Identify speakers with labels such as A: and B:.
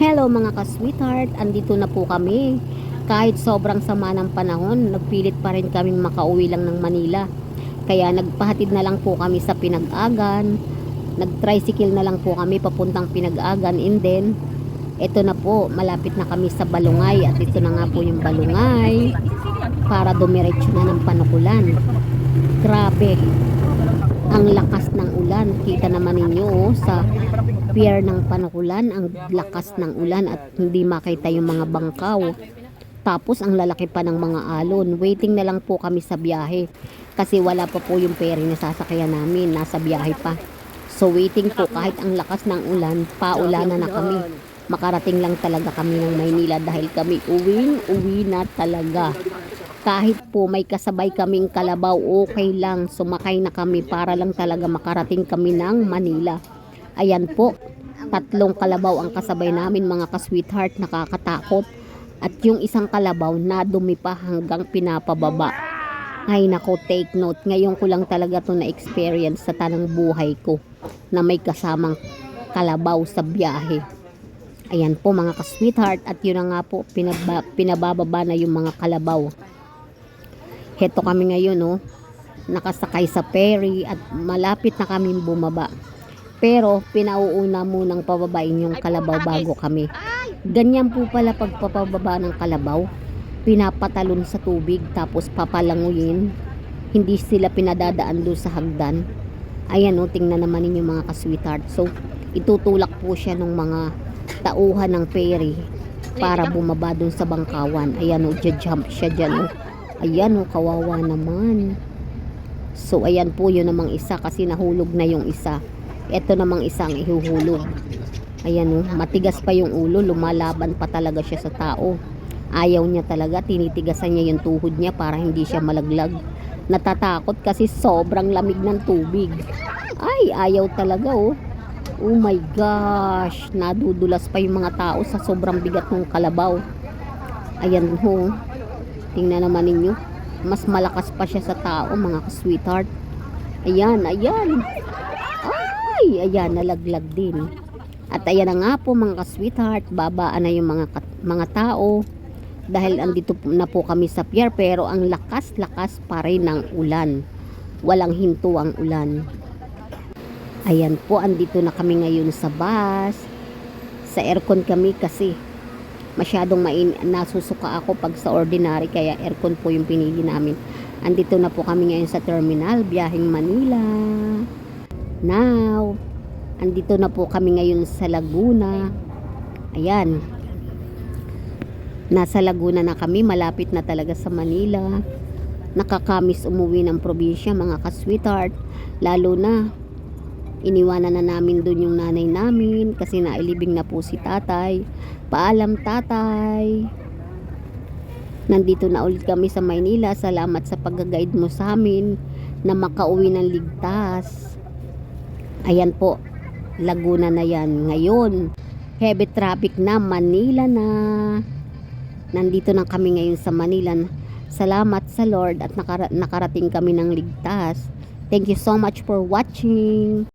A: Hello mga ka-sweetheart, andito na po kami. Kahit sobrang sama ng panahon, nagpilit pa rin kaming makauwi lang ng Manila. Kaya nagpahatid na lang po kami sa Pinag-agan. Nag-tricycle na lang po kami papuntang Pinag-agan, and then eto na po, malapit na kami sa Balungay at ito na nga po yung Balungay para dumiretso na ng Panukulan. Grabe, ang lakas ng ulan. Kita naman ninyo sa pier ng Panukulan, ang lakas ng ulan at hindi makita yung mga bangkaw. Tapos ang lalaki pa ng mga alon. Waiting na lang po kami sa biyahe kasi wala pa po yung ferry na sasakyan namin, nasa biyahe pa. So waiting po, kahit ang lakas ng ulan, paulanan na kami. Makarating lang talaga kami ng Maynila dahil kami uwi na talaga. Kahit po may kasabay kaming kalabaw, okay lang, sumakay na kami para lang talaga makarating kami ng Manila. Ayan po, 3 kalabaw ang kasabay namin mga ka-sweetheart, nakakatakot. At yung isang kalabaw na dumi pa hanggang pinapababa. Ay nako, take note, ngayon ko lang talaga to na experience sa tanang buhay ko na may kasamang kalabaw sa biyahe. Ayan po mga ka-sweetheart, at yun na nga po, pinabababa na yung mga kalabaw. Heto kami ngayon, nakasakay sa ferry at malapit na kaming bumaba. Pero pinauuna munang pababain yung kalabaw bago kami. Ganyan po pala pagpapababa ng kalabaw. Pinapatalon sa tubig tapos papalanguyin. Hindi sila pinadadaan doon sa hagdan. Ayan tingnan naman ninyo mga ka-sweetheart. So itutulak po siya ng mga tauhan ng ferry para bumaba doon sa bangkawan. Ayan jump siya dyan. Ayan kawawa naman. So ayan po, yun namang isa kasi nahulog na yung isa. Ito namang isang ihuhulog. Ayan matigas pa yung ulo, lumalaban pa talaga siya sa tao. Ayaw niya talaga, tinitigasan niya yung tuhod niya para hindi siya malaglag. Natatakot kasi sobrang lamig ng tubig. Ay, ayaw talaga Oh my gosh, nadudulas pa yung mga tao sa sobrang bigat ng kalabaw. Ayan tingnan naman ninyo, mas malakas pa siya sa tao mga ka-sweetheart. Ayan. Ay, ayan, nalaglag din. At ayan na nga po mga ka-sweetheart, babaan na yung mga tao dahil andito na po kami sa pier, pero ang lakas pa rin ng ulan. Walang hinto ang ulan. Ayan po, andito na kami ngayon sa bus. Sa aircon kami kasi masyadong nasusuka ako pag sa ordinary, kaya aircon po yung pinili namin. Andito na po kami ngayon sa terminal, biyaheng Manila. Now, andito na po kami ngayon sa Laguna. Ayan. Nasa Laguna na kami, malapit na talaga sa Manila. Nakakamis umuwi ng probinsya mga ka-sweetheart. Lalo na iniwanan na namin doon yung nanay namin kasi nailibing na po si tatay. Paalam tatay. Nandito na ulit kami sa Maynila. Salamat sa pag-guide mo sa amin na makauwi ng ligtas. Ayan po, Laguna na yan. Ngayon, heavy traffic na, Manila na. Nandito na kami ngayon sa Manila. Salamat sa Lord at nakarating kami ng ligtas. Thank you so much for watching.